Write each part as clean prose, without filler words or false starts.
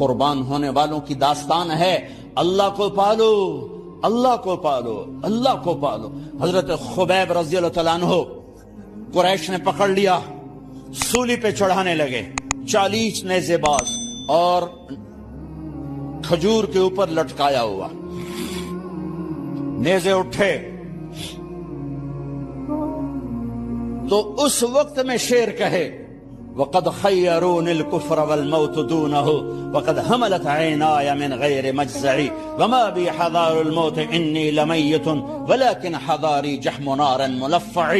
قربان ہونے والوں کی داستان ہے۔ اللہ کو پالو، اللہ کو پالو، اللہ کو پالو۔ حضرت خبیب رضی اللہ تعالیٰ عنہ قریش نے پکڑ لیا، سولی پہ چڑھانے لگے، 40 نیزے باز اور کھجور کے اوپر لٹکایا ہوا۔ نیزے اٹھے تو اس وقت میں شیر کہے وَقَدْ خَيَّرُونِ الْكُفْرَ وَالْمَوْتُ دُونَهُ وَقَدْ حَمَلَتْ عَيْنَايَ مِنْ غَيْرِ مَجْزَعِ وَمَا بِي حَذَارُ الْمَوْتِ إِنِّي لَمَيِّتٌ وَلَكِنْ حَذَارِي جَحْمُ نَارٍ مُلَفَّعِ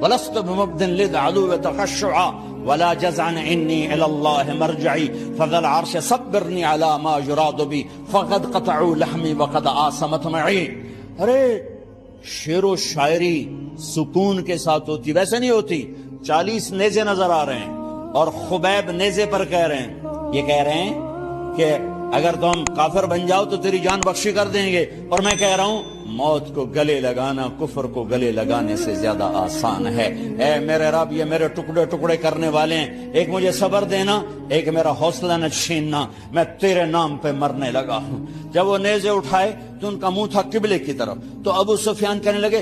وَلَسْتُ بِمُبْدٍ لِلْعَدُوِّ تَخَشُّعًا وَلَا جَزْعًا إِنِّي إِلَى اللَّهِ مَرْجِعِي فَذَا الْعَرْشِ صَبِّرْنِي عَلَى مَا يُرَادُ بِي فَقَدْ قَطَعُوا لَحْمِي وَقَدْ آسَمَتْ مَعِي۔ ارے شعر و شاعری سکون کے ساتھ ہوتی، ویسے نہیں ہوتی۔ 40 نیزے نظر آ رہے ہیں اور خبیب نیزے پر کہہ رہے ہیں، یہ کہہ رہے ہیں کہ اگر تم کافر بن جاؤ تو تیری جان بخشی کر دیں گے، اور میں کہہ رہا ہوں موت کو گلے لگانا کفر کو گلے لگانے سے زیادہ آسان ہے۔ اے میرے رب، یہ میرے ٹکڑے ٹکڑے کرنے والے ہیں، ایک مجھے صبر دینا، ایک میرا حوصلہ نہ چھیننا، میں تیرے نام پہ مرنے لگا ہوں۔ جب وہ نیزے اٹھائے تو ان کا منہ تھا قبلے کی طرف، تو ابو سفیان کہنے لگے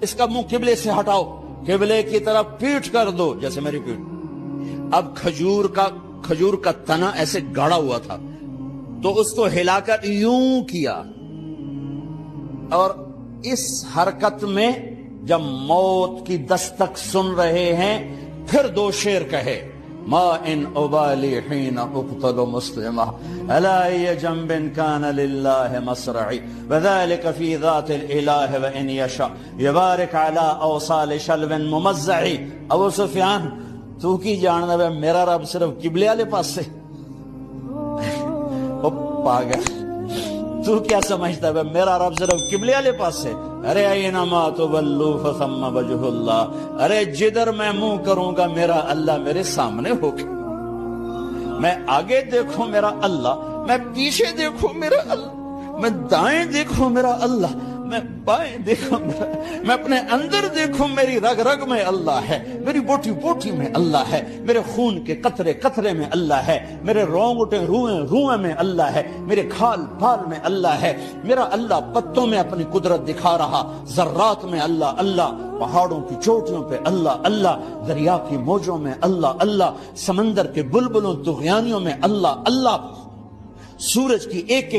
اس کا منہ قبلے سے ہٹاؤ، قبلے کی طرف پیٹھ کر دو، جیسے میری پیٹھ۔ اب کھجور کا تنا ایسے گاڑا ہوا تھا تو اس کو ہلا کر یوں کیا، اور اس حرکت میں جب موت کی دستک سن رہے ہیں پھر 2 شعر کہے ما ان ابالی حین اقتل مسلمہ الا ای جنب کان للہ مصرعی وذلك فی ذات الالہ وان یشاء یبارک علی اوصال شلو ممزعی۔ ابو سفیان تو کی جاننا ہے میرا رب صرف قبلے والے پاس سے؟ او پاگل، تو کیا سمجھتا ہے میرا رب صرف قبلے والے پاس سے؟ ارے اینما تولوا فثم وجہ اللہ، ارے جدھر میں منہ کروں گا میرا اللہ میرے سامنے ہوگا۔ میں آگے دیکھوں میرا اللہ، میں پیچھے دیکھوں میرا اللہ، میں دائیں دیکھوں میرا اللہ، میں بائیں دیکھوں میرا، میں اپنے اندر دیکھوں میری رگ رگ میں اللہ ہے، میری بوٹی بوٹی میں اللہ ہے، میرے خون کے قطرے قطرے میں اللہ ہے، میرے رونگٹے روئیں روئیں میں اللہ ہے، میرے کھال پھال میں اللہ ہے، میرا اللہ پتوں میں اپنی قدرت دکھا رہا، ذرات میں اللہ اللہ، پہاڑوں کی چوٹیوں پہ اللہ اللہ، دریا کی موجوں میں اللہ اللہ، سمندر کے بلبلوں طغیانیوں میں اللہ اللہ، سورج کی ایک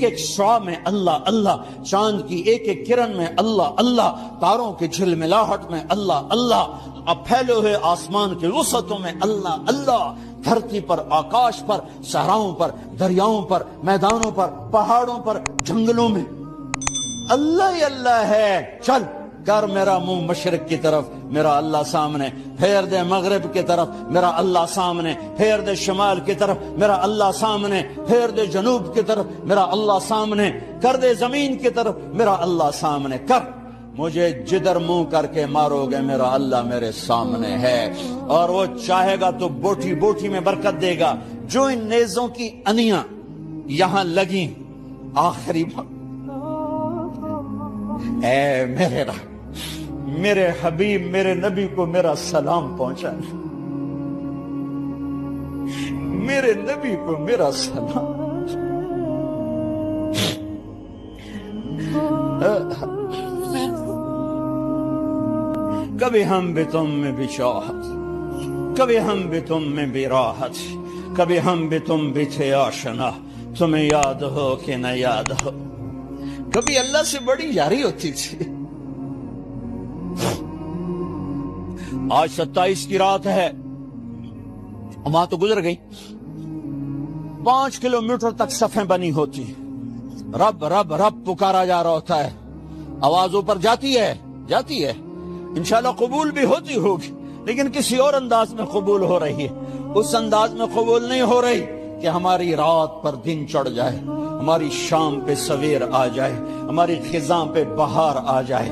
ایک شعاع میں اللہ اللہ، چاند کی ایک ایک کرن میں اللہ اللہ، تاروں کی جھلملاہٹ میں اللہ اللہ، اب پھیلے ہوئے آسمان کے وسعتوں میں اللہ اللہ، دھرتی پر، آکاش پر، صحراؤں پر، دریاؤں پر، میدانوں پر، پہاڑوں پر، جنگلوں میں اللہ ہی اللہ ہے۔ چل کر میرا منہ مشرق کی طرف، میرا اللہ سامنے، پھیر دے مغرب کی طرف، میرا اللہ سامنے، پھیر دے شمال کی طرف، میرا اللہ سامنے، پھیر دے جنوب کی طرف، میرا اللہ سامنے، کر دے زمین کی طرف، میرا اللہ سامنے کر، مجھے جدھر منہ کر کے مارو گے میرا اللہ میرے سامنے ہے، اور وہ چاہے گا تو بوٹی بوٹی میں برکت دے گا۔ جو ان نیزوں کی انیاں یہاں لگیں، آخری اے میرے رب، میرے حبیب میرے نبی کو میرا سلام پہنچا، میرے نبی کو میرا سلام۔ کبھی ہم بھی تم میں بھی چاہت، کبھی ہم بھی تم میں بھی راحت، کبھی ہم بھی تم بھی تھے آشنا، تمہیں یاد ہو کہ نہ یاد ہو، کبھی اللہ سے بڑی یاری ہوتی تھی۔ آج 27 کی رات ہے، وہاں تو گزر گئی، 5 کلومیٹر تک صفیں بنی ہوتی، رب رب رب پکارا جا رہا ہوتا ہے، آواز اوپر جاتی ہے انشاءاللہ قبول بھی ہوتی ہوگی، لیکن کسی اور انداز میں قبول ہو رہی ہے، اس انداز میں قبول نہیں ہو رہی کہ ہماری رات پر دن چڑھ جائے، ہماری شام پہ سویر آ جائے، ہماری خزاں پہ بہار آ جائے،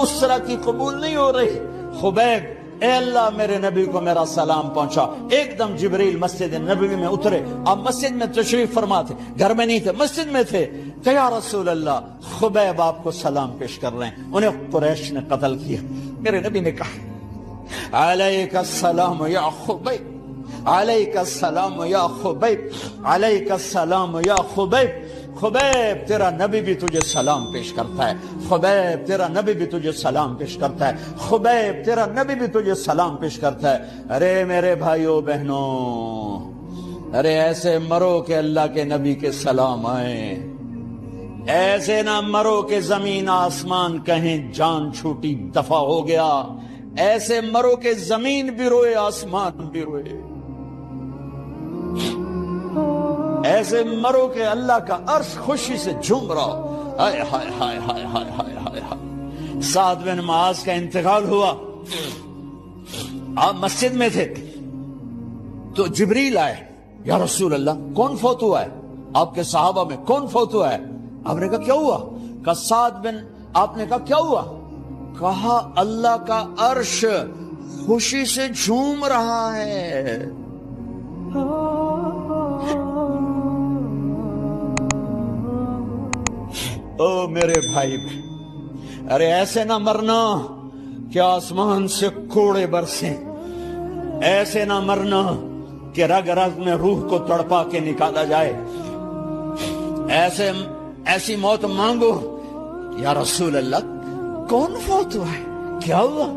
اس طرح کی قبول نہیں ہو رہی۔ خبیب، اے اللہ میرے نبی کو میرا سلام پہنچا۔ ایک دم جبریل مسجد نبوی میں اترے، آپ مسجد میں تشریف فرما تھے، گھر میں نہیں تھے، مسجد میں تھے، کہ یا رسول اللہ خبیب آپ کو سلام پیش کر رہے ہیں، انہیں قریش نے قتل کیا۔ میرے نبی نے کہا علیک السلام یا خبیب، علیک السلام یا خبیب، علیک السلام یا خبیب۔ خبیب تیرا نبی بھی تجھے سلام پیش کرتا ہے، خبیب تیرا نبی بھی تجھے سلام پیش کرتا ہے، خبیب تیرا نبی بھی تجھے سلام پیش کرتا ہے۔ ارے میرے بھائیوں بہنوں، ارے ایسے مرو کہ اللہ کے نبی کے سلام آئیں، ایسے نہ مرو کہ زمین آسمان کہیں جان چھوٹی دفع ہو گیا، ایسے مرو کہ زمین بھی روئے آسمان بھی روئے، ایسے مرو کہ اللہ کا عرش خوشی سے جھوم رہا ہو۔ ہائے ہائے ہائے ہائے ہائے ہائے ہائے ہائے۔ سعد بن معاذ کا انتقال ہوا، آپ مسجد میں تھے تو جبریل آئے، یا رسول اللہ کون فوت ہوا ہے؟ آپ کے صحابہ میں کون فوت ہوا ہے؟ آپ نے کہا کیا ہوا؟ کہا سعد بن، آپ نے کہا کیا ہوا؟ کہا اللہ کا عرش خوشی سے جھوم رہا ہے۔ او میرے بھائی، ارے ایسے نہ مرنا کہ آسمان سے کوڑے برسیں، ایسے نہ مرنا کہ رگ رگ میں روح کو تڑپا کے نکالا جائے، ایسی موت مانگو۔ یا رسول اللہ کون فوت ہوا ہے؟ کیا ہوا؟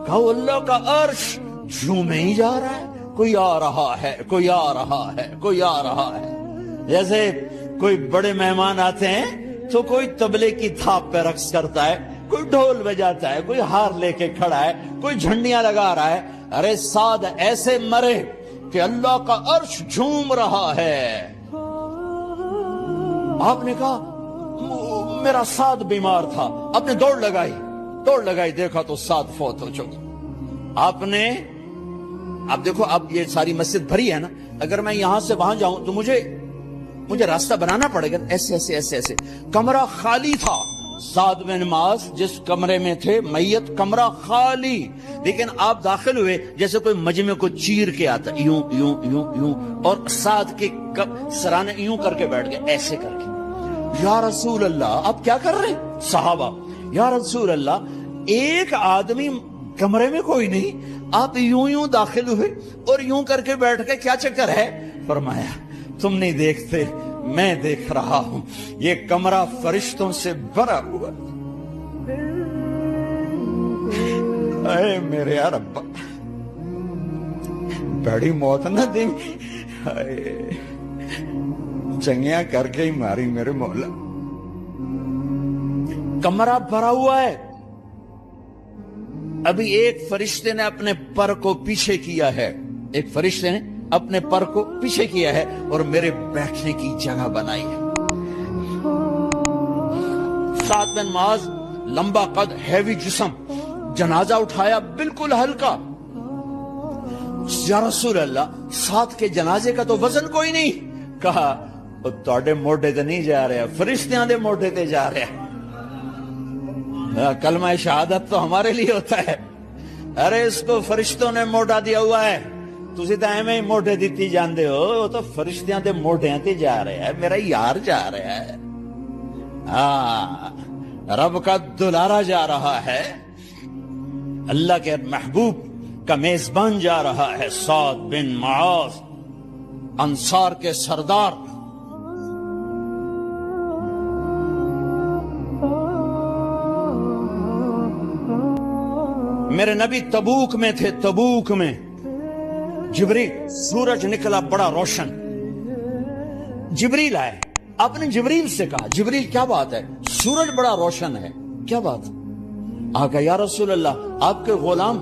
کہا اللہ کا عرش جھومے ہی جا رہا ہے، کوئی آ رہا ہے، کوئی آ رہا ہے، کوئی آ رہا ہے۔ جیسے کوئی بڑے مہمان آتے ہیں تو کوئی طبلے کی تھاپ پہ رقص کرتا ہے، کوئی ڈھول بجاتا ہے، کوئی ہار لے کے کھڑا ہے، کوئی جھنڈیاں لگا رہا ہے۔ ارے سعد ایسے مرے کہ اللہ کا عرش جھوم رہا ہے۔ آپ نے کہا میرا سعد بیمار تھا، آپ نے دوڑ لگائی، دیکھا تو سعد فوت ہو چکا۔ آپ دیکھو، اب یہ ساری مسجد بھری ہے نا، اگر میں یہاں سے وہاں جاؤں تو مجھے راستہ بنانا پڑے گا، ایسے ایسے ایسے ایسے۔ کمرہ خالی تھا، سعد بن معاذ جس کمرے میں تھے میت، کمرہ خالی، لیکن آپ داخل ہوئے جیسے کوئی مجمع کو چیر کے آتا، یوں یوں یوں یوں، اور سعد کے سرانے یوں کر کے بیٹھ گئے، ایسے کر کے۔ یا رسول اللہ آپ کیا کر رہے ہیں؟ صحابہ، یا رسول اللہ ایک آدمی کمرے میں کوئی نہیں، آپ یوں یوں داخل ہوئے اور یوں کر کے بیٹھ کے، کیا چکر ہے؟ فرمایا تم نہیں دیکھتے، میں دیکھ رہا ہوں، یہ کمرہ فرشتوں سے بھرا ہوا۔ اے میرے رب، بڑی موت نہ دیں، چنگیاں کر کے ہی ماری میرے مولا۔ کمرہ بھرا ہوا ہے، ابھی ایک فرشتے نے اپنے پر کو پیچھے کیا ہے، ایک فرشتے نے اپنے پر کو پیچھے کیا ہے اور میرے بیٹھنے کی جگہ بنائی ہے۔ سعد بن معاذ لمبا قد، ہیوی جسم، جنازہ اٹھایا بالکل ہلکا۔ یا رسول اللہ سعد کے جنازے کا تو وزن کوئی نہیں۔ کہا تواڈے موڈے تے نہیں جا رہا، فرشتیاں دے موڈے تے جا رہا۔ کلمہ شہادت تو ہمارے لیے ہوتا ہے، ارے اس کو فرشتوں نے موڈا دیا ہوا ہے، تسی تو ایویں ہی موڈے دیتی جاندے ہو، وہ تو فرشتیاں دے موڈیاں تے جا رہا ہے، میرا یار جا رہا ہے، رب کا دلارا جا رہا ہے، اللہ کے محبوب کا میزبان جا رہا ہے، سعد بن معاذ انصار کے سردار۔ میرے نبی تبوک میں تھے، تبوک میں جبریل، سورج نکلا بڑا روشن، جبریل آئے، آپ نے جبریل سے کہا جبریل کیا بات ہے، سورج بڑا روشن ہے، کیا بات؟ آگا یا رسول اللہ آپ کے غلام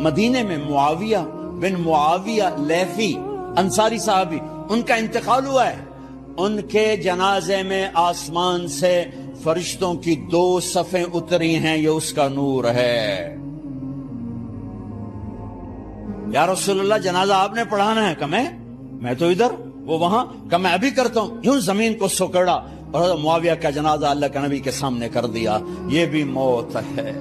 مدینے میں معاویہ بن معاویہ لیثی انصاری صحابی، ان کا انتقال ہوا ہے، ان کے جنازے میں آسمان سے فرشتوں کی 2 صفیں اتری ہیں، یہ اس کا نور ہے۔ یا رسول اللہ جنازہ آپ نے پڑھانا ہے؟ کہ میں تو ادھر، وہ وہاں، کہ میں ابھی کرتا ہوں۔ یوں زمین کو سکڑا اور معاویہ کا جنازہ اللہ کے نبی کے سامنے کر دیا۔ یہ بھی موت ہے،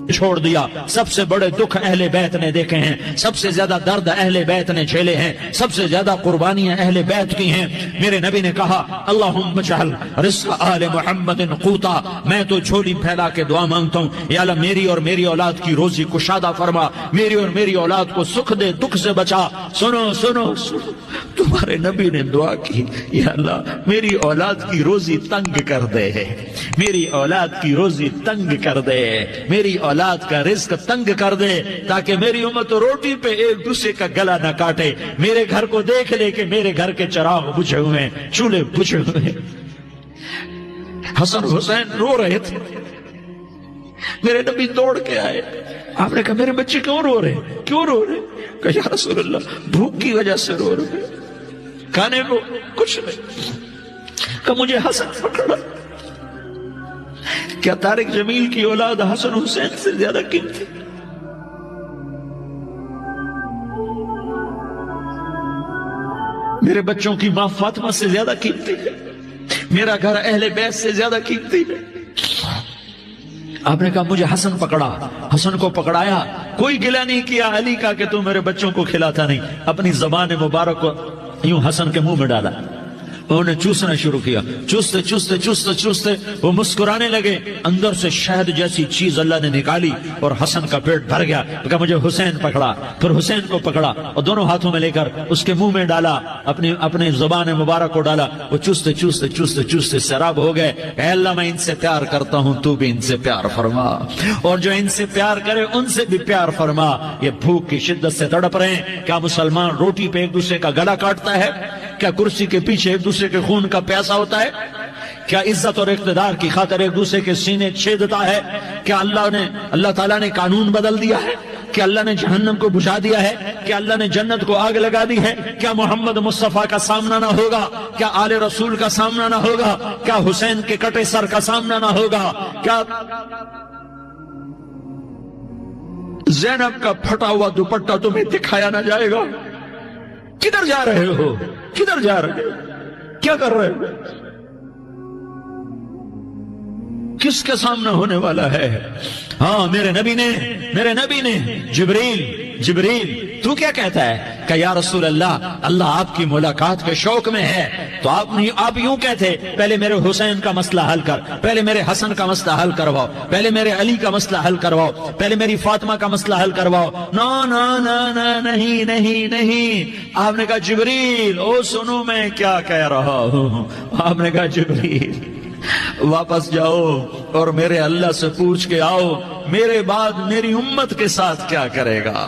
چھوڑ دیا۔ سب سے بڑے دکھ اہل بیت نے دیکھے ہیں، سب سے زیادہ درد اہل بیت نے جھیلے ہیں، سب سے زیادہ قربانیاں اہل بیت کی ہیں۔ میرے نبی نے کہا اللہم اجعل رزق آل محمد قوتا، میں تو جھولی پھیلا کے دعا مانگتا ہوں، یا اللہ میری اور میری اولاد کی روزی کشادہ فرما، میری اور میری اولاد کو سکھ دے، دکھ سے بچا۔ سنو سنو سنو، تمہارے نبی نے دعا کی، یا اللہ میری اولاد کی روزی تنگ کر دے، میری اولاد کی روزی تنگ کر دے، میری اولاد کا رزق تنگ کر دے، تاکہ میری امت روٹی پہ ایک دوسرے کا گلا نہ کاٹے، میرے گھر کو دیکھ لے کہ میرے گھر کے چراغ بجھے ہوئے ہیں، چولہے بجھے ہوئے ہیں۔ حسن حسین رو رہے تھے، میرے نبی دوڑ کے آئے، آپ نے کہا میرے بچے کیوں رو رہے ہیں، کیوں رو رہے ہیں؟ کہا یا رسول اللہ بھوک کی وجہ سے رو رہے ہیں، کھانے کو کچھ نہیں۔ کہ مجھے حسن پکڑا۔ کیا طارق جمیل کی اولاد حسن حسین سے زیادہ قیمتی؟ میرے بچوں کی ماں فاطمہ سے زیادہ قیمتی ہے، میرا گھر اہل بیت سے زیادہ قیمتی ہے۔ آپ نے کہا مجھے حسن پکڑا، حسن کو پکڑایا، کوئی گلہ نہیں کیا علی کا کہ تو میرے بچوں کو کھلاتا نہیں، اپنی زبان مبارک کو یوں حسن کے منہ میں ڈالا، انہوں نے چوسنا شروع کیا، چوستے چوستے چوستے چوستے وہ مسکرانے لگے، اندر سے شہد جیسی چیز اللہ نے نکالی اور حسن کا پیٹ بھر گیا۔ کہا مجھے حسین پکڑا، پھر حسین کو پکڑا اور دونوں ہاتھوں میں لے کر اس کے منہ میں ڈالا، اپنی زبان مبارک کو ڈالا، وہ چوستے چوستے چوستے چوستے سیراب ہو گئے۔ اے اللہ میں ان سے پیار کرتا ہوں، تو بھی ان سے پیار فرما، اور جو ان سے پیار کرے ان سے بھی پیار فرما۔ یہ بھوک کی شدت سے تڑپ رہے ہیں، کیا مسلمان روٹی پہ ایک دوسرے کا گلا کاٹتا ہے؟ کیا کرسی کے پیچھے ایک دوسرے کے خون کا پیاسا ہوتا ہے؟ کیا عزت اور اقتدار کی خاطر ایک دوسرے کے سینے چھیدتا ہے؟ کیا اللہ تعالیٰ نے قانون بدل دیا ہے؟ کیا اللہ نے جہنم کو بجھا دیا ہے؟ کیا اللہ نے جنت کو آگ لگا دی ہے؟ کیا محمد مصطفیٰ کا سامنا نہ ہوگا؟ کیا آل رسول کا سامنا نہ ہوگا؟ کیا حسین کے کٹے سر کا سامنا نہ ہوگا؟ کیا زینب کا پھٹا ہوا دوپٹہ تمہیں دکھایا نہ جائے گا؟ کدھر جا رہے ہو؟ کدھر جا رہے ہو؟ کیا کر رہے ہو؟ کس کے سامنے ہونے والا ہے؟ ہاں میرے نبی نے جبریل تو کیا کہتا ہے کہ یا رسول اللہ آپ کی ملاقات کے شوق میں ہے، تو آپ یوں کہتے پہلے میرے حسین کا مسئلہ حل کر، پہلے میرے حسن کا مسئلہ حل کرواؤ، پہلے میرے علی کا مسئلہ حل کرواؤ، پہلے میری فاطمہ کا مسئلہ حل کرواؤ۔ نہیں۔ آپ نے کہا جبریل او سنو میں کیا کہہ رہا ہوں۔ آپ نے کہا جبریل واپس جاؤ اور میرے اللہ سے پوچھ کے آؤ میرے بعد میری امت کے ساتھ کیا کرے گا،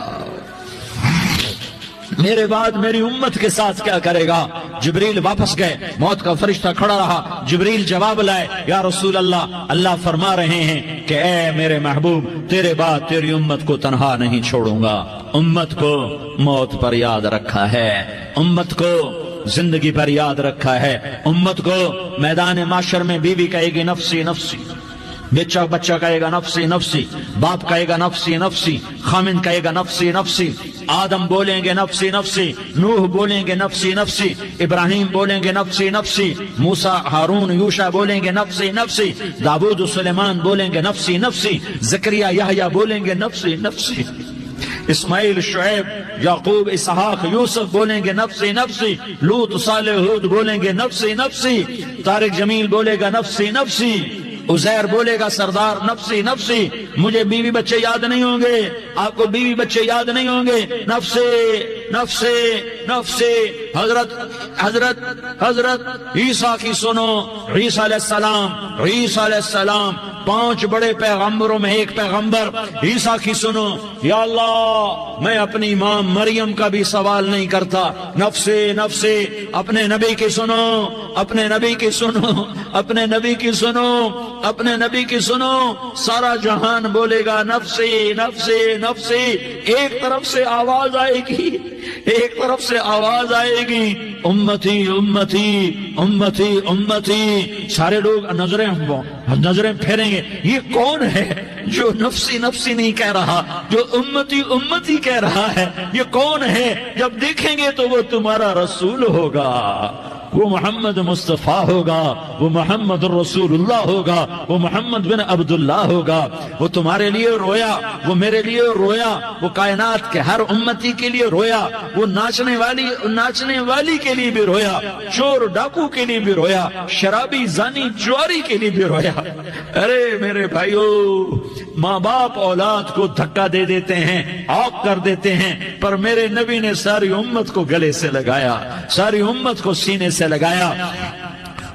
میرے بعد میری امت کے ساتھ کیا کرے گا۔ جبریل واپس گئے، موت کا فرشتہ کھڑا رہا، جبریل جواب لائے یا رسول اللہ فرما رہے ہیں کہ اے میرے محبوب تیرے بعد تیری امت کو تنہا نہیں چھوڑوں گا، امت کو موت پر یاد رکھا ہے، امت کو زندگی پر یاد رکھا ہے، امت کو میدان معاشر میں بیوی کہے گی نفسی نفسی، بچہ کہے گا نفسی نفسی، باپ کہے گا نفسی نفسی، خامن کہے گا نفسی نفسی، آدم بولیں گے نفسی نفسی، نوح بولیں گے نفسی نفسی، ابراہیم بولیں گے نفسی نفسی، موسیٰ ہارون یوشع بولیں گے نفسی نفسی، داؤد و سلیمان بولیں گے نفسی نفسی، زکریا یحییٰ بولیں گے نفسی نفسی، اسماعیل شعیب یعقوب اسحاق یوسف بولیں گے نفسی نفسی، لوط صالح ہود بولیں گے نفسی نفسی، طارق جمیل بولے گا نفسی نفسی، عزیر بولے گا سردار نفسی نفسی، مجھے بیوی بچے یاد نہیں ہوں گے، آپ کو بیوی بچے یاد نہیں ہوں گے، نفسی نفسی نفسی۔ حضرت عیسیٰ کی سنو، عیسیٰ علیہ السلام 5 بڑے پیغمبروں میں ایک پیغمبر، عیسیٰ کی سنو، یا اللہ میں اپنی ماں مریم کا بھی سوال نہیں کرتا، نفسی نفسی، اپنے نبی کی سنو، اپنے نبی کی سنو، اپنے نبی کی سنو، اپنے نبی کی سنو، سارا جہان بولے گا نفسی نفسی نفسی۔ ایک طرف سے آواز آئے گی، ایک طرف سے آواز آئے گی امتی امتی امتی امتی، سارے لوگ نظریں پھیریں گے، یہ کون ہے جو نفسی نفسی نہیں کہہ رہا، جو امتی امتی کہہ رہا ہے، یہ کون ہے؟ جب دیکھیں گے تو وہ تمہارا رسول ہوگا، وہ محمد مصطفیٰ ہوگا، وہ محمد رسول اللہ ہوگا، وہ محمد بن عبداللہ ہوگا۔ وہ تمہارے لیے رویا، وہ میرے لیے رویا، وہ کائنات کے ہر امتی کے لیے رویا، وہ ناچنے والی کے لیے بھی رویا، چور ڈاکو کے لیے بھی رویا، شرابی زانی جواری کے لیے بھی رویا۔ ارے میرے بھائیو، ماں باپ اولاد کو دھکا دے دیتے ہیں، عوق کر دیتے ہیں، پر میرے نبی نے ساری امت کو گلے سے لگایا، ساری امت کو سینے سے لگایا۔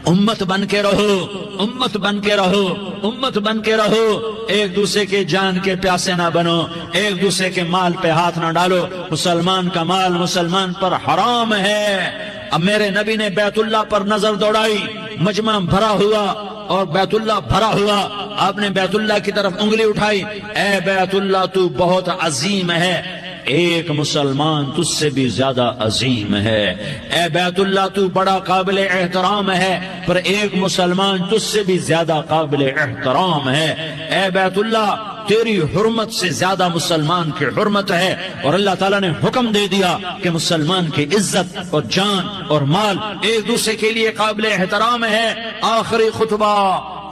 امت بن کے رہو، امت بن کے رہو، امت بن کے رہو، ایک دوسرے کے جان کے پیاسے نہ بنو، ایک دوسرے کے مال پہ ہاتھ نہ ڈالو۔ مسلمان کا مال مسلمان پر حرام ہے۔ اب میرے نبی نے بیت اللہ پر نظر دوڑائی، مجمع بھرا ہوا اور بیت اللہ بھرا ہوا، آپ نے بیت اللہ کی طرف انگلی اٹھائی، اے بیت اللہ تو بہت عظیم ہے، ایک مسلمان تجھ سے بھی زیادہ عظیم ہے۔ اے بیت اللہ تو بڑا قابل احترام ہے، پر ایک مسلمان تجھ سے بھی زیادہ قابل احترام ہے۔ اے بیت اللہ تیری حرمت سے زیادہ مسلمان کی حرمت ہے، اور اللہ تعالیٰ نے حکم دے دیا کہ مسلمان کی عزت اور جان اور مال ایک دوسرے کے لیے قابل احترام ہے۔ آخری خطبہ،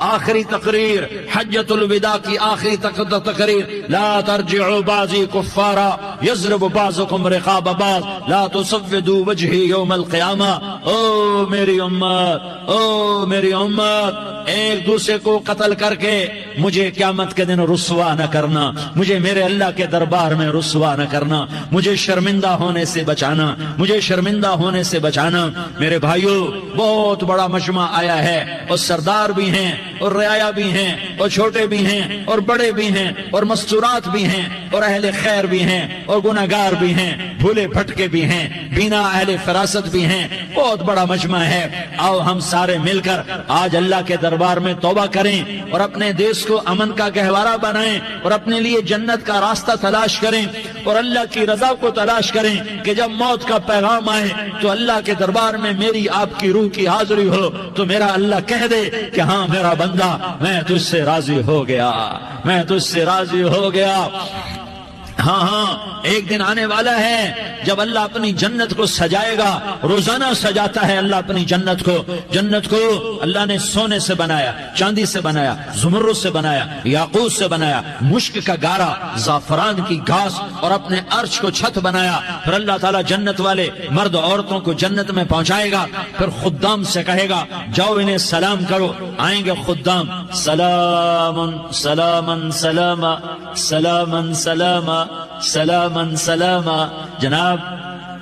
آخری تقریر، حجۃ الوداع کی آخری تقریر، لا ترجعوا بعضی کفارا یضرب بعضکم رقاب بعض لا تسودوا وجہی یوم القیامہ۔ او میری امت، او میری امت، ایک دوسرے کو قتل کر کے مجھے قیامت کے دن رسوا نہ کرنا، مجھے میرے اللہ کے دربار میں رسوا نہ کرنا، مجھے شرمندہ ہونے سے بچانا، مجھے شرمندہ ہونے سے بچانا۔ میرے بھائیو، بہت بڑا مجمع آیا ہے، اور سردار بھی ہیں اور رعایا بھی ہیں اور چھوٹے بھی ہیں اور بڑے بھی ہیں اور مستورات بھی ہیں اور اہل خیر بھی ہیں اور گناہگار بھی ہیں، بھولے بھٹکے بھی ہیں، بینا اہل فراست بھی ہیں، بہت بڑا مجمع ہے۔ آؤ ہم سارے مل کر آج اللہ کے دربار میں توبہ کریں اور اپنے دیش کو امن کا گہوارہ بنائیں اور اپنے لیے جنت کا راستہ تلاش کریں اور اللہ کی رضا کو تلاش کریں کہ جب موت کا پیغام آئے تو اللہ کے دربار میں میری آپ کی روح کی حاضری ہو تو میرا اللہ کہہ دے کہ ہاں میرا بندہ، میں تجھ سے راضی ہو گیا، میں تجھ سے راضی ہو گیا۔ ہاں ہاں، ایک دن آنے والا ہے جب اللہ اپنی جنت کو سجائے گا، روزانہ سجاتا ہے اللہ اپنی جنت کو۔ جنت کو اللہ نے سونے سے بنایا، چاندی سے بنایا، زمرد سے بنایا، یاقوت سے بنایا، مشک کا گارا، زعفران کی گھاس اور اپنے عرش کو چھت بنایا۔ پھر اللہ تعالیٰ جنت والے مرد عورتوں کو جنت میں پہنچائے گا، پھر خدام سے کہے گا جاؤ انہیں سلام کرو۔ آئیں گے خدام، سلامن سلامن سلاما سلامن سلاما سلامن سلاما۔ جناب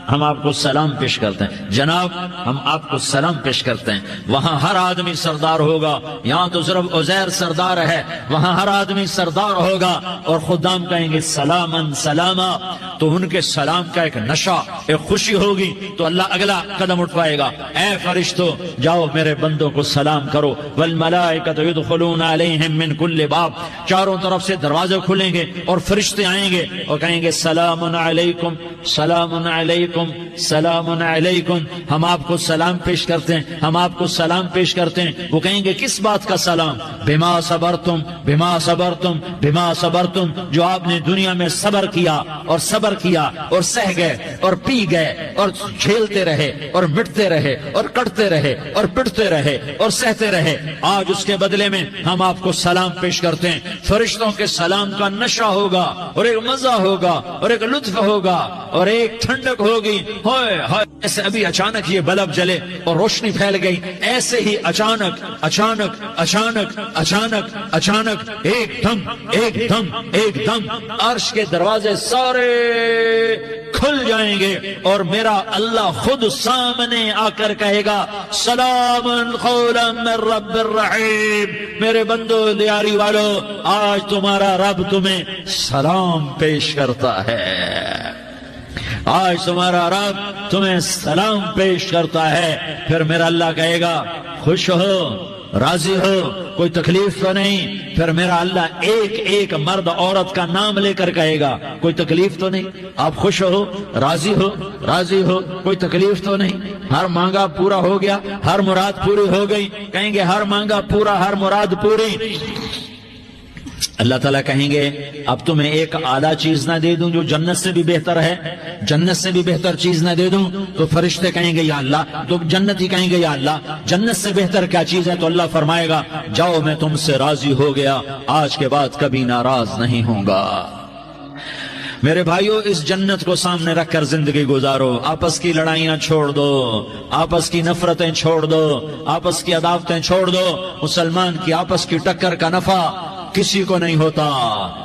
ہم آپ کو سلام پیش کرتے ہیں، جناب ہم آپ کو سلام پیش کرتے ہیں۔ وہاں ہر آدمی سردار ہوگا، یہاں تو صرف عزیر سردار ہے، وہاں ہر آدمی سردار ہوگا، اور خدام کہیں گے سلامن سلاما، تو ان کے سلام کا ایک نشہ، ایک خوشی ہوگی، تو اللہ اگلا قدم اٹھوائے گا، اے فرشتوں جاؤ میرے بندوں کو سلام کرو۔ والملائکۃ یدخلون علیہم من کل باب، چاروں طرف سے دروازے کھلیں گے اور فرشتے آئیں گے اور کہیں گے سلام علیکم سلام علیکم سلام علیکم، ہم آپ کو سلام پیش کرتے ہیں، ہم آپ کو سلام پیش کرتے ہیں۔ وہ کہیں گے کس بات کا سلام؟ بما صبرتم بما صبرتم بما صبرتم، جو آپ نے دنیا میں صبر کیا اور صبر کیا اور سہ گئے اور پی گئے اور جھیلتے رہے اور مٹتے رہے اور کٹتے رہے اور پٹتے رہے اور سہتے رہے، آج اس کے بدلے میں ہم آپ کو سلام پیش کرتے ہیں۔ فرشتوں کے سلام کا نشہ ہوگا اور ایک مزہ ہوگا اور ایک لطف ہوگا اور ایک ٹھنڈک ہوگی۔ ہوئے ہوئے، ایسے ابھی اچانک یہ بلب جلے اور روشنی پھیل گئی، ایسے ہی اچانک اچانک اچانک اچانک اچانک ایک دم ایک دم ایک دم عرش کے دروازے سارے کھل جائیں گے اور میرا اللہ خود سامنے آ کر کہے گا سلام قولا من رب الرحیم۔ میرے بندو دیاری والو، آج تمہارا رب تمہیں سلام پیش کرتا ہے، آج تمہارا رب تمہیں سلام پیش کرتا ہے۔ پھر میرا اللہ کہے گا خوش ہو، راضی ہو، کوئی تکلیف تو نہیں؟ پھر میرا اللہ ایک ایک مرد عورت کا نام لے کر کہے گا کوئی تکلیف تو نہیں؟ آپ خوش ہو، راضی ہو، راضی ہو، کوئی تکلیف تو نہیں؟ ہر مانگا پورا ہو گیا، ہر مراد پوری ہو گئی؟ کہیں گے ہر مانگا پورا، ہر مراد پوری۔ اللہ تعالیٰ کہیں گے اب تمہیں ایک اعلیٰ چیز نہ دے دوں جو جنت سے بھی بہتر ہے، جنت سے بھی بہتر چیز نہ دے دوں؟ تو فرشتے کہیں گے یا اللہ، تو جنتی کہیں گے یا اللہ جنت سے بہتر کیا چیز ہے؟ تو اللہ فرمائے گا جاؤ میں تم سے راضی ہو گیا، آج کے بعد کبھی ناراض نہیں ہوں گا۔ میرے بھائیو، اس جنت کو سامنے رکھ کر زندگی گزارو، آپس کی لڑائیاں چھوڑ دو، آپس کی نفرتیں چھوڑ دو، آپس کی عداوتیں چھوڑ دو۔ مسلمان کی آپس کی ٹکر کا نفع کسی کو نہیں ہوتا،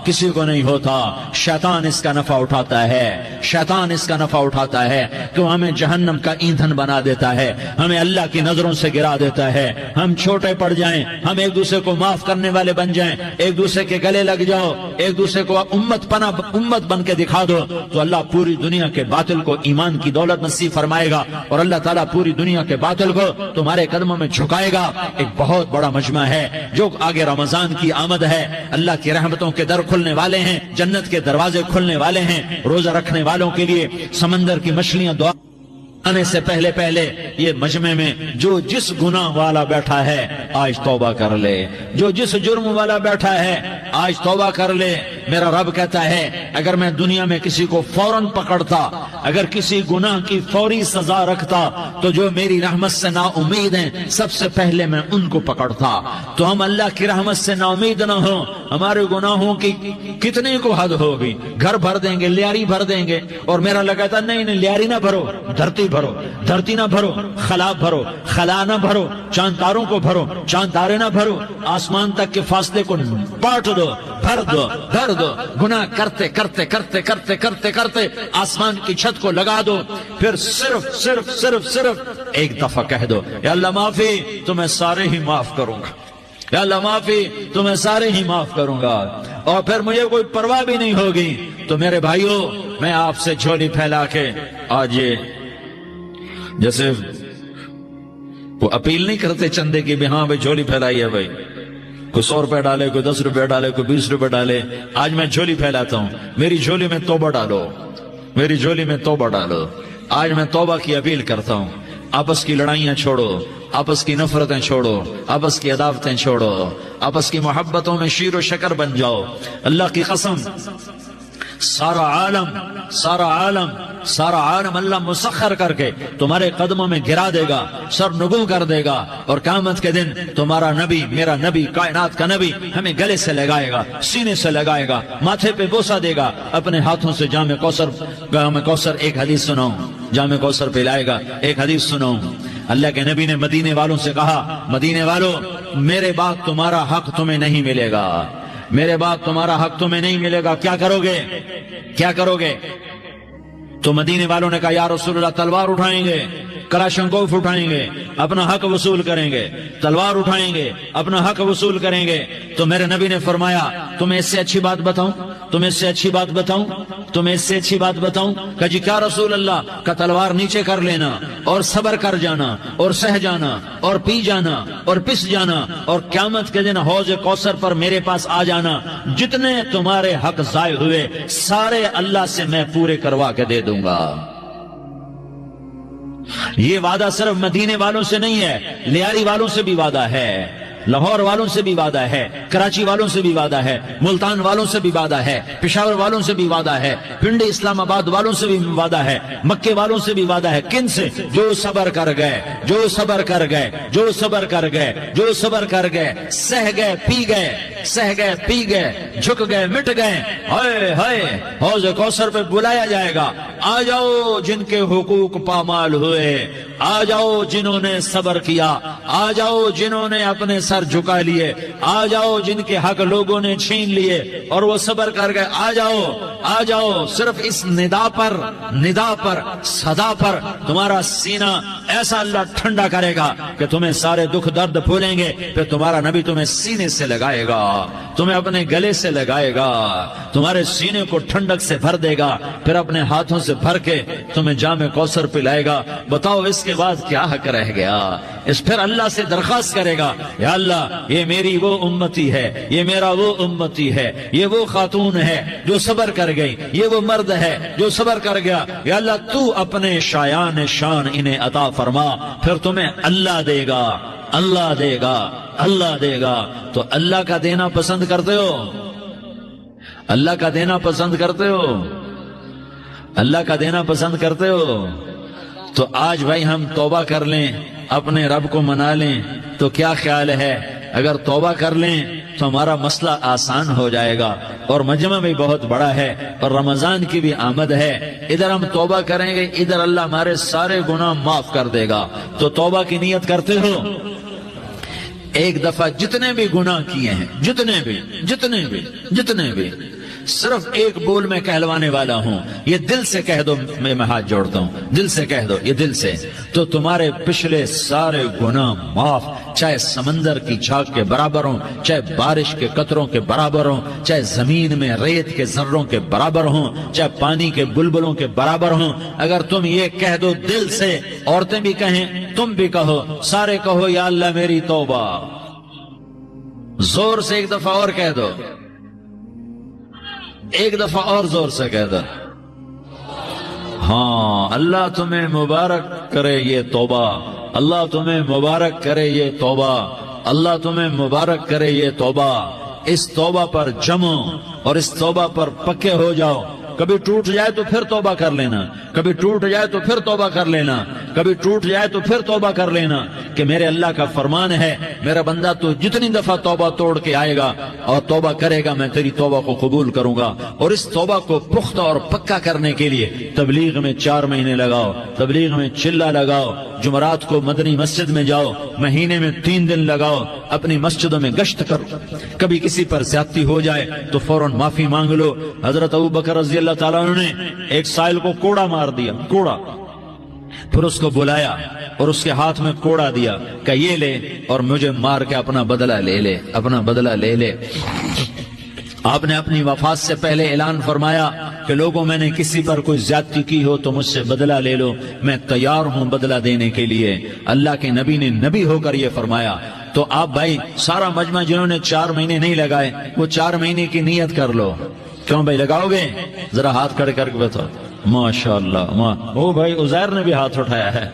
کسی کو نہیں ہوتا۔ شیطان اس کا نفع اٹھاتا ہے، شیطان اس کا نفع اٹھاتا ہے کہ وہ ہمیں جہنم کا ایندھن بنا دیتا ہے، ہمیں اللہ کی نظروں سے گرا دیتا ہے، ہم چھوٹے پڑ جائیں، ہم ایک دوسرے کو معاف کرنے والے بن جائیں، ایک دوسرے کے گلے لگ جاؤ، ایک دوسرے کو امت بن کے دکھا دو، تو اللہ پوری دنیا کے باطل کو ایمان کی دولت نصیب فرمائے گا، اور اللہ تعالیٰ پوری دنیا کے باطل کو تمہارے قدموں میں جھکائے گا۔ ایک بہت بڑا مجمع ہے جو آگے رمضان کی آمد ہے، اللہ کی رحمتوں کے در کھلنے والے ہیں، جنت کے دروازے کھلنے والے ہیں، روزہ رکھنے والوں کے لیے سمندر کی مچھلیاں دعا آنے سے پہلے یہ مجمع میں جو جس گناہ والا بیٹھا ہے آج توبہ کر لے، جو جس جرم والا بیٹھا ہے آج توبہ کر لے۔ میرا رب کہتا ہے اگر میں دنیا میں کسی کو فوراً پکڑتا، اگر کسی گناہ کی فوری سزا رکھتا، تو جو میری رحمت سے نا امید ہیں سب سے پہلے میں ان کو پکڑتا۔ تو ہم اللہ کی رحمت سے نا امید نہ ہوں، ہمارے گناہوں کی کتنے کو حد ہوگی، گھر بھر دیں گے، لیاری بھر دیں گے، اور میرا اللہ کہتا نہیں لیاری نہ بھرو، دھرتی بھرو، دھرتی نہ بھرو، خلا بھرو، خلا نہ بھرو، چاند تاروں کو بھرو، چاند تارے نہ بھرو، آسمان تک کے فاصلے کو بانٹ دو، بھر دو، بھر دو، گناہ کرتے کرتے کرتے کرتے کرتے کرتے آسمان کی چھت کو لگا دو، پھر صرف صرف صرف صرف ایک دفعہ کہہ دو یا اللہ معافی، تو میں سارے ہی معاف کروں گا، یا اللہ معافی، تو میں سارے ہی معاف کروں گا، اور پھر مجھے کوئی پرواہ بھی نہیں ہوگی۔ تو میرے بھائیوں، میں آپ سے جھولی پھیلا کے آج یہ جیسے وہ اپیل نہیں کرتے چندے کی بھی ہاں بھائی جھولی پھیلائی ہے، بھائی کوئی 100 روپے ڈالے، کوئی 10 روپے ڈالے، کوئی 20 روپے ڈالے، آج میں جھولی پھیلاتا ہوں، میری جھولی میں توبہ ڈالو، میری جھولی میں توبہ ڈالو۔ آج میں توبہ کی اپیل کرتا ہوں، آپس کی لڑائیاں چھوڑو، آپس کی نفرتیں چھوڑو، آپس کی عداوتیں چھوڑو، آپس کی محبتوں میں شیر و شکر بن جاؤ۔ اللہ کی قسم، سارا عالم اللہ مسخر کر کے تمہارے قدموں میں گرا دے گا، سر نگوں کر دے گا، اور قیامت کے دن تمہارا نبی، میرا نبی، کائنات کا نبی ہمیں گلے سے لگائے گا، سینے سے لگائے گا، ماتھے پہ بوسہ دے گا، اپنے ہاتھوں سے جام کوثر ایک حدیث سناؤں، جام کوثر پلائے گا، ایک حدیث سناؤں۔ اللہ کے نبی نے مدینے والوں سے کہا، مدینے والوں میرے بعد تمہارا حق تمہیں نہیں ملے گا، میرے بعد تمہارا حق تمہیں نہیں ملے گا، کیا کرو گے، کیا کرو گے؟ تو مدینے والوں نے کہا یا رسول اللہ تلوار اٹھائیں گے، کراشنکوف اٹھائیں گے، اپنا حق وصول کریں گے، تلوار اٹھائیں گے، اپنا حق وصول کریں گے۔ تو میرے نبی نے فرمایا تمہیں اس سے اچھی بات بتاؤں، تمہیں اس سے اچھی بات بتاؤں، تمہیں اس سے اچھی بات بتاؤں؟ کہ جی کیا رسول اللہ؟ کا تلوار نیچے کر لینا، اور صبر کر جانا، اور سہ جانا، اور پی جانا، اور پس جانا، اور قیامت کے دن حوض کوثر پر میرے پاس آ جانا، جتنے تمہارے حق ضائع ہوئے سارے اللہ سے میں پورے کروا کے دے دوں گا۔ یہ وعدہ صرف مدینے والوں سے نہیں ہے، لیاری والوں سے بھی وعدہ ہے، لاہور والوں سے بھی وعدہ ہے، کراچی والوں سے بھی وعدہ ہے، ملتان والوں سے بھی وعدہ ہے، پشاور والوں سے بھی وعدہ ہے، پنڈی اسلام آباد والوں سے بھی وعدہ ہے، مکے والوں سے بھی وعدہ ہے۔ کن سے؟ جو صبر کر گئے، جو صبر کر گئے، جو صبر کر گئے، جو صبر کر گئے، سہ گئے، پی گئے، سہ گئے، پی گئے، جھک گئے، مٹ گئے، ہائے ہائے حوض کوثر پہ بلایا جائے گا، آ جاؤ جن کے حقوق پامال ہوئے، آ جاؤ جنہوں نے صبر کیا، آ جاؤ جنہوں نے اپنے سر جھکا لیے، آ جاؤ جن کے حق لوگوں نے چھین لیے اور وہ صبر کر گئے، آ جاؤ، آ جاؤ۔ صرف اس ندا پر صدا پر تمہارا سینہ ایسا اللہ ٹھنڈا کرے گا کہ تمہیں سارے دکھ درد بھولیں گے، پھر تمہارا نبی تمہیں سینے سے لگائے گا، تمہیں اپنے گلے سے لگائے گا، تمہارے سینے کو ٹھنڈک سے بھر دے گا، پھر اپنے ہاتھوں سے بھر کے تمہیں جام کوثر پلائے گا۔ بتاؤ اس کے بعد کیا حق رہ گیا؟ اس پھر اللہ سے درخواست کرے گا، یا اللہ یہ میری وہ امتی ہے، یہ میرا وہ امتی ہے، یہ وہ خاتون ہے جو صبر کر گئی، یہ وہ مرد ہے جو صبر کر گیا، یا اللہ تو اپنے شایان شان انہیں عطا فرما، پھر تمہیں اللہ دے گا، اللہ دے گا، اللہ دے گا۔ تو اللہ کا دینا پسند کرتے ہو؟ اللہ کا دینا پسند کرتے ہو؟ اللہ کا دینا پسند کرتے ہو؟ تو آج بھائی ہم توبہ کر لیں، اپنے رب کو منا لیں، تو کیا خیال ہے؟ اگر توبہ کر لیں تو ہمارا مسئلہ آسان ہو جائے گا، اور مجمع بھی بہت بڑا ہے، اور رمضان کی بھی آمد ہے۔ ادھر ہم توبہ کریں گے، ادھر اللہ ہمارے سارے گناہ معاف کر دے گا۔ تو توبہ کی نیت کرتے ہو؟ ایک دفعہ جتنے بھی گناہ کیے ہیں، جتنے بھی صرف ایک بول میں کہلوانے والا ہوں، یہ دل سے کہہ دو، میں ہاتھ جوڑتا ہوں، دل سے کہہ دو، یہ دل سے، تو تمہارے پچھلے سارے گناہ معاف، چاہے سمندر کی جھاگ کے برابر ہوں، چاہے بارش کے قطروں کے برابر ہوں، چاہے زمین میں ریت کے ذروں کے برابر ہوں، چاہے پانی کے بلبلوں کے برابر ہوں۔ اگر تم یہ کہہ دو دل سے، عورتیں بھی کہیں، تم بھی کہو، سارے کہو یا اللہ میری توبہ، زور سے ایک دفعہ اور کہہ دو، ایک دفعہ اور زور سے کہہ دو۔ ہاں، اللہ تمہیں مبارک کرے یہ توبہ، اللہ تمہیں مبارک کرے یہ توبہ، اللہ تمہیں مبارک کرے یہ توبہ۔ اس توبہ پر جمو اور اس توبہ پر پکے ہو جاؤ۔ کبھی ٹوٹ جائے تو پھر توبہ کر لینا، کبھی ٹوٹ جائے تو پھر توبہ کر لینا، کبھی ٹوٹ جائے تو پھر توبہ کر لینا، کہ میرے اللہ کا فرمان ہے، میرا بندہ تو جتنی دفعہ توبہ توڑ کے آئے گا اور توبہ کرے گا، میں تیری توبہ کو قبول کروں گا۔ اور اس توبہ کو پختہ اور پکا کرنے کے لیے تبلیغ میں 4 مہینے لگاؤ، تبلیغ میں چلہ لگاؤ، جمعرات کو مدنی مسجد میں جاؤ، مہینے میں 3 دن لگاؤ، اپنی مسجدوں میں گشت کرو، کبھی کسی پر زیادتی ہو جائے تو فوراً معافی مانگ لو۔ حضرت ابوبکر رضی اللہ تعالیٰ عنہ نے ایک سائل کو کوڑا مار دیا، کوڑا، پھر اس کو بلایا اور اس کے ہاتھ میں کوڑا دیا کہ یہ لے اور مجھے مار کے اپنا بدلہ لے لے، اپنا بدلہ لے لے۔ آپ نے اپنی وفات سے پہلے اعلان فرمایا کہ لوگوں، میں نے کسی پر کوئی زیادتی کی ہو تو مجھ سے بدلہ لے لو، میں تیار ہوں بدلہ دینے کے لیے۔ اللہ کے نبی نے نبی ہو کر یہ فرمایا۔ تو آپ بھائی سارا مجمع جنہوں نے 4 مہینے نہیں لگائے، وہ 4 مہینے کی نیت کر لو۔ کیوں بھائی لگاؤ گے؟ ذرا ہاتھ کھڑے کر کے بتاؤ۔ ماشاءاللہ، وہ بھائی عزیر نے بھی ہاتھ اٹھایا ہے،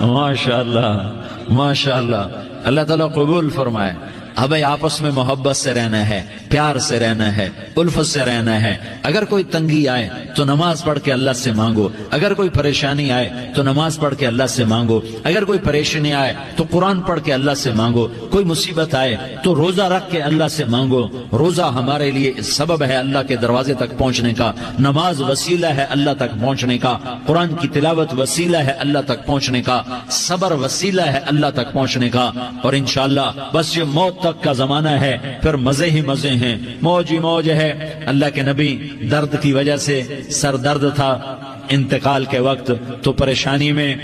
ماشاءاللہ ماشاءاللہ، اللہ تعالیٰ قبول فرمائے۔ اب بھائی آپس میں محبت سے رہنا ہے، پیار سے رہنا ہے، الفت سے رہنا ہے۔ اگر کوئی تنگی آئے تو نماز پڑھ کے اللہ سے مانگو، اگر کوئی پریشانی آئے تو نماز پڑھ کے اللہ سے مانگو، اگر کوئی پریشانی آئے تو قرآن پڑھ کے اللہ سے مانگو، کوئی مصیبت آئے تو روزہ رکھ کے اللہ سے مانگو۔ روزہ ہمارے لیے سبب ہے اللہ کے دروازے تک پہنچنے کا، نماز وسیلہ ہے اللہ تک پہنچنے کا، قرآن کی تلاوت وسیلہ ہے اللہ تک پہنچنے کا، صبر وسیلہ ہے اللہ تک پہنچنے کا۔ اور انشاءاللہ بس یہ موت تک کا زمانہ ہے، پھر مزے ہی مزے ہیں، موج ہی موج ہے۔ اللہ کے نبی درد کی وجہ سے سر درد تھا انتقال کے وقت، تو پریشانی میں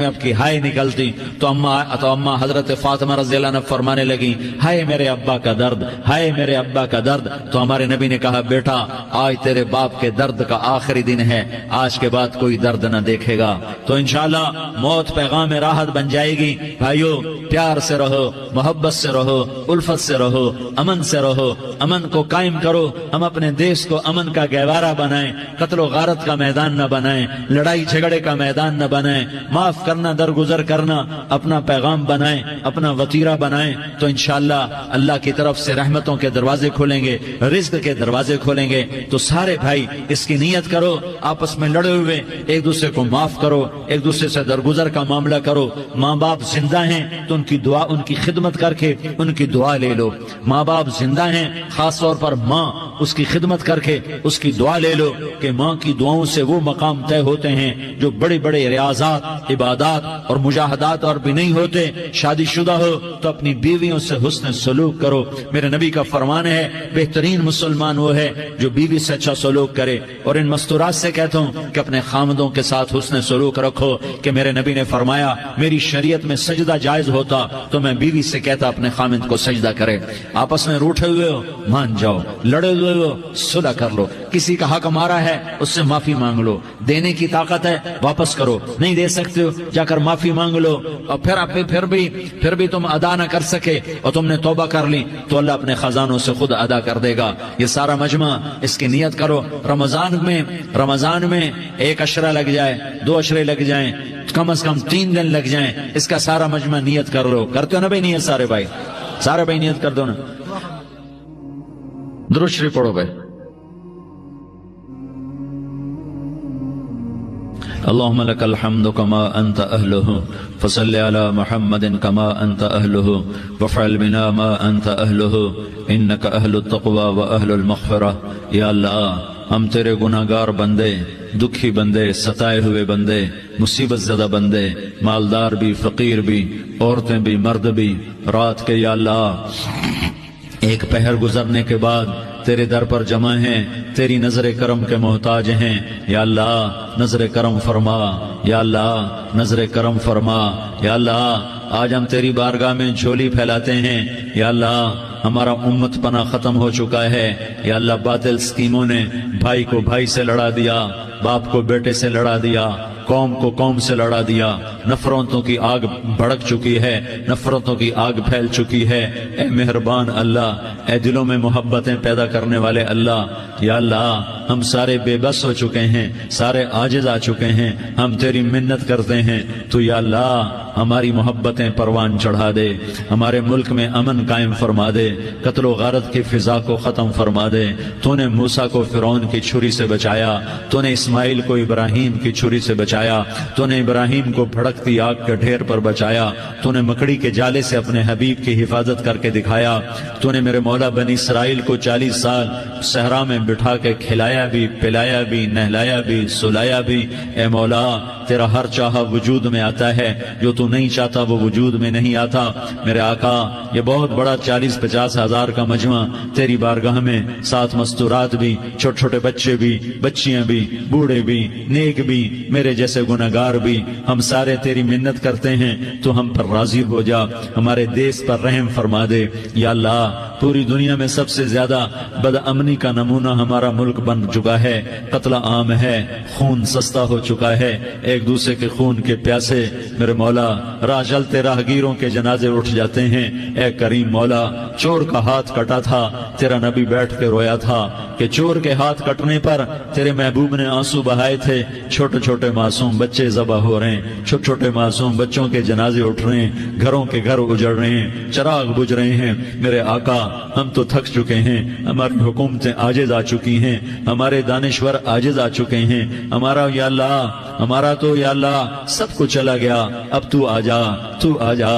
اب کی ہائے نکلتی، تو اماں حضرت فاطمہ رضی اللہ عنہ فرمانے لگی، ہائے میرے ابا کا درد، ہائے میرے ابا کا درد۔ تو ہمارے نبی نے کہا، بیٹا آج تیرے باپ کے درد کا آخری دن ہے، آج کے بعد کوئی درد نہ دیکھے گا۔ تو انشاءاللہ موت پیغام راحت بن جائے گی۔ بھائیو پیار سے رہو، محبت سے رہو، الفت سے رہو، امن سے رہو، امن کو قائم کرو۔ ہم اپنے دیش کو امن کا گہوارہ بنائیں، قتل و غارت کا میدان نہ بنائیں، لڑائی جھگڑے کا میدان نہ بنائیں، معاف کرنا درگزر کرنا اپنا پیغام بنائیں، اپنا وتیرہ بنائیں۔ تو انشاءاللہ اللہ کی طرف سے رحمتوں کے دروازے کھولیں گے، رزق کے دروازے کھولیں گے۔ تو سارے بھائی اس کی نیت کرو، آپس میں لڑے ہوئے ایک دوسرے کو معاف کرو، ایک دوسرے سے درگزر کا معاملہ کرو۔ ماں باپ زندہ ہیں تو ان کی دعا، ان کی خدمت کر کے ان کی دعا لے لو۔ ماں باپ زندہ ہیں، خاص طور پر ماں، اس کی خدمت کر کے اس کی دعا لے لو، کہ ماں کی دعاؤں سے وہ مقام طے ہوتے ہیں جو بڑے بڑے ریاضات، عبادات اور مجاہدات اور بھی نہیں ہوتے۔ شادی شدہ ہو تو اپنی بیویوں سے حسن سلوک کرو۔ میرے نبی کا فرمان ہے، بہترین مسلمان وہ ہے جو بیوی سے اچھا سلوک کرے۔ اور ان مستورات سے کہتا ہوں کہ اپنے خامدوں کے ساتھ حسن سلوک رکھو، کہ میرے نبی نے فرمایا، میری شریعت میں سجدہ جائز ہوتا تو میں بیوی سے کہتا اپنے خامد کو سجدہ کرے۔ آپس میں روٹھے ہوئے ہو مان جاؤ، لڑے ہوئے ہو صلح کر لو، کسی کا حق مارا ہے اس سے معافی مانگ لو، دینے کی طاقت ہے واپس کرو، نہیں دے سکتے ہو جا کر معافی مانگ لو۔ اور پھر بھی تم ادا نہ کر سکے اور تم نے توبہ کر لی تو اللہ اپنے خزانوں سے خود ادا کر دے گا۔ یہ سارا مجمع اس کی نیت کرو۔ رمضان میں 1 عشرہ لگ جائے، 2 عشرے لگ جائیں، کم از کم 3 دن لگ جائیں، اس کا سارا مجمع نیت کر لو. کرتے ہو نا بھائی نیت؟ سارے بھائی، سارے بھائی نیت کر دو نا. درود شریف پڑھو بھائی. اللهم لك الحمد كما أنت أهله فصل على محمد كما أنت أهله وفعل بنا ما أنت أهله إنك أهل التقوى وأهل المغفرة. یا اللہ ہم تیرے گناہگار بندے، دکھی بندے، ستائے ہوئے بندے، مصیبت زدہ بندے، مالدار بھی، فقیر بھی، عورتیں بھی، مرد بھی، رات کے یا اللہ ایک پہر گزرنے کے بعد تیرے در پر جمع ہیں، تیری نظر کرم کے محتاج ہیں. یا اللہ نظر کرم فرما، یا اللہ نظر کرم فرما. یا اللہ آج ہم تیری بارگاہ میں جھولی پھیلاتے ہیں. یا اللہ ہمارا امت پناہ ختم ہو چکا ہے. یا اللہ باطل اسکیموں نے بھائی کو بھائی سے لڑا دیا، باپ کو بیٹے سے لڑا دیا، قوم کو قوم سے لڑا دیا. نفرتوں کی آگ بھڑک چکی ہے، نفرتوں کی آگ پھیل چکی ہے. اے مہربان اللہ، اے دلوں میں محبتیں پیدا کرنے والے اللہ، یا اللہ ہم سارے بے بس ہو چکے ہیں، سارے عاجز آ چکے ہیں. ہم تیری منت کرتے ہیں تو یا اللہ ہماری محبتیں پروان چڑھا دے، ہمارے ملک میں امن قائم فرما دے، قتل و غارت کی فضا کو ختم فرما دے. تو نے موسیٰ کو فرعون کی چھری سے بچایا، تو نے اسماعیل کو ابراہیم کی چھری سے بچایا، تو نے ابراہیم کو بھڑکتی آگ کے ڈھیر پر بچایا، تو نے مکڑی کے جالے سے اپنے حبیب کی حفاظت کر کے دکھایا. تو نے میرے مولا بنی اسرائیل کو 40 سال صحرا میں بٹھا کے کھلایا بھی، پلایا بھی، نہلایا بھی، سلایا بھی. اے مولا تیرا ہر چاہا وجود میں آتا ہے، جو تو نہیں چاہتا وہ وجود میں نہیں آتا. میرے آقا یہ بہت بڑا 40-50 ہزار کا مجمع تیری بارگاہ میں، 7 مستورات بھی، چھوٹے چھوٹے بچے بھی، بچیاں بھی، بوڑھے بھی، نیک بھی، میرے جیسے گناہگار بھی، ہم سارے تیری منت کرتے ہیں تو ہم پر راضی ہو جا، ہمارے دیس پر رحم فرما دے. یا اللہ پوری دنیا میں سب سے زیادہ بد امنی کا نمونہ ہمارا ملک بن چکا ہے، قتل عام ہے، خون سستا ہو چکا ہے، ایک دوسرے کے خون کے پیاسے. میرے مولا راہ چلتے راہگیروں کے جنازے اٹھ جاتے ہیں. اے کریم مولا چور کا ہاتھ کٹا تھا، تیرا نبی بیٹھ کے رویا تھا کہ چور کے ہاتھ کٹنے پر تیرے محبوب نے آنسو بہائے تھے. چھوٹے چھوٹے معصوم بچے ذبح ہو رہے ہیں، چھوٹے چھوٹے معصوم بچوں کے جنازے اٹھ رہے ہیں، گھروں کے گھر اجڑ رہے ہیں، چراغ بجھ رہے ہیں. میرے آقا ہم تو تھک چکے ہیں، ہماری حکومتیں عاجز آ چکی ہیں، ہمارے دانشور عاجز آ چکے ہیں. ہمارا یا اللہ ہمارا تو یا اللہ سب کچھ چلا گیا. اب تو آجا، تو آجا،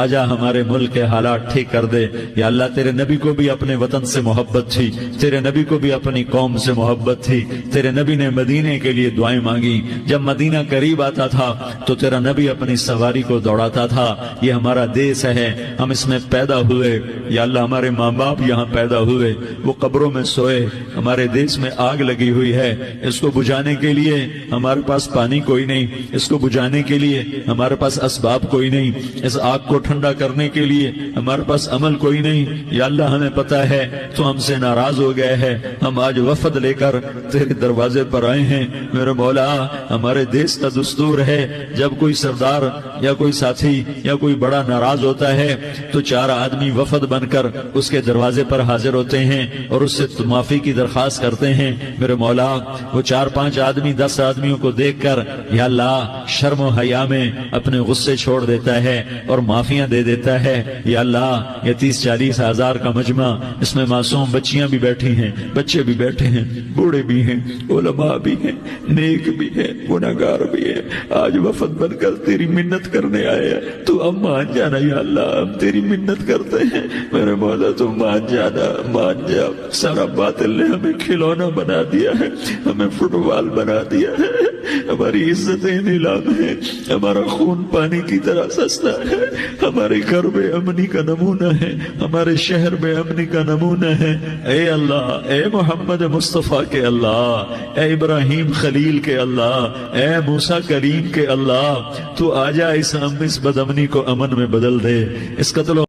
آجا ہمارے ملک کے حالات ٹھیک کر دے. یا اللہ تیرے نبی کو بھی اپنے وطن سے محبت تھی، تیرے نبی کو بھی اپنی قوم سے محبت تھی. تیرے نبی نے مدینے کے لیے دعائیں مانگی. جب مدینہ قریب آتا تھا تو تیرا نبی اپنی سواری کو دوڑاتا تھا. یہ ہمارا دیس ہے، ہم اس میں پیدا ہوئے. یا اللہ ہمارے ماں باپ یہاں پیدا ہوئے، وہ قبروں میں سوئے. ہمارے دیس میں آگ لگی ہوئی ہے، اس کو بجھانے کے لیے ہمارے پاس پانی کوئی نہیں، اس کو بجھانے کے لیے ہمارے پاس اسباب کوئی نہیں، اس آگ کو ٹھنڈا کرنے کے لیے ہمارے پاس عمل کوئی نہیں. یا اللہ ہمیں پتہ ہے تو ہم سے ناراض ہو گئے ہے، ہم آج وفد لے کر تیرے دروازے پر آئے ہیں. میرے مولا ہمارے دیس کا دستور ہے جب کوئی سردار یا کوئی ساتھی یا کوئی بڑا ناراض ہوتا ہے تو 4 آدمی وفد بن کر اس کے دروازے پر حاضر ہوتے ہیں اور اس سے معافی کی درخواست کرتے ہیں. میرے مولا وہ 4-5 آدمی 10 آدمیوں کو دیکھ کر یا اللہ شرم و حیا میں اپنے غصے چھوڑ دیتا ہے اور معافیاں دے دیتا ہے. یا اللہ یہ 30-40 ہزار کا مجمع، اس میں معصوم بچیاں بھی بیٹھی ہیں، بچے بھی بیٹھے ہیں، بوڑھے بھی ہیں، علماء بھی ہیں، نیک بھی ہیں، گناہگار بھی ہیں. آج وفد بن کر تیری منت کرنے آئے ہیں، تو اب مان جانا. یا اللہ ہم تیری منت کرتے ہیں، میرے مولا تو مان جانا، مان جا. سارا باطل نے ہمیں کھلونا بنا دیا ہے، ہمیں فٹ بال بنا دیا ہے، ہماری عزتیں نیلام ہیں، ہمارا خون پانی کی طرح سستا ہے. ہمارے گھر بے امنی کا نمونہ ہے، ہمارے شہر بے امنی کا نمونہ ہے. اے اللہ، اے محمد مصطفیٰ کے اللہ، اے ابراہیم خلیل کے اللہ، اے موسیٰ کریم کے اللہ، تو آجا اس بد امنی کو امن میں بدل دے. اس قتل